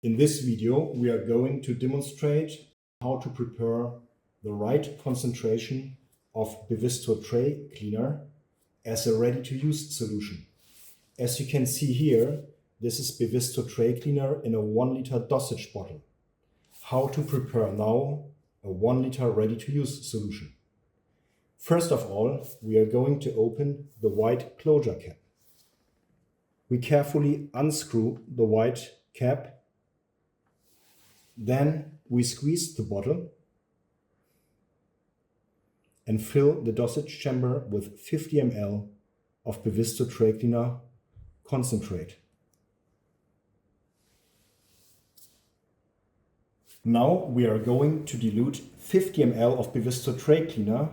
In this video, we are going to demonstrate how to prepare the right concentration of BevistoTray Cleaner as a ready-to-use solution. As you can see here, this is BevistoTray Cleaner in a 1 liter dosage bottle. How to prepare now a 1 liter ready-to-use solution. First of all, we are going to open the white closure cap. We carefully unscrew the white cap. Then we squeeze the bottle and fill the dosage chamber with 50 ml of BevistoTray Cleaner concentrate. Now we are going to dilute 50 ml of BevistoTray Cleaner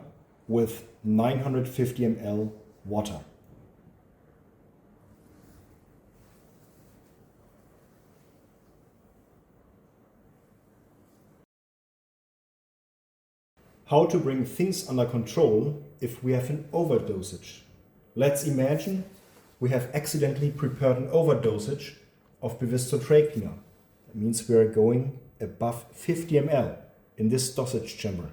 with 950 ml water. How to bring things under control if we have an overdosage. Let's imagine we have accidentally prepared an overdosage of BevistoTray Cleaner. That means we are going above 50 ml in this dosage chamber.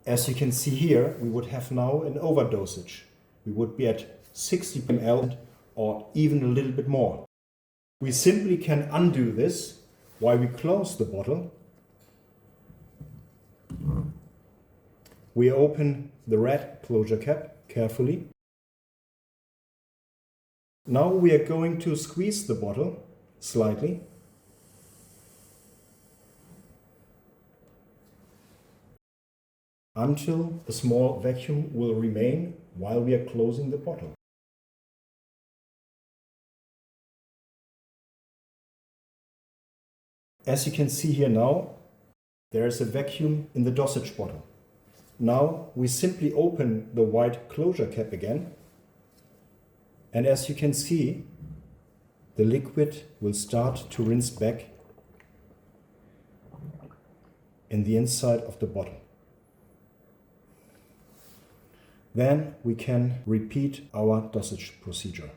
As you can see here, we would have now an overdosage. We would be at 60 ml or even a little bit more. We simply can undo this while we close the bottle. We open the red closure cap carefully. Now we are going to squeeze the bottle slightly. Until a small vacuum will remain while we are closing the bottle. As you can see here now, there is a vacuum in the dosage bottle. Now we simply open the white closure cap again, and as you can see, the liquid will start to rinse back in the inside of the bottle. Then we can repeat our dosage procedure.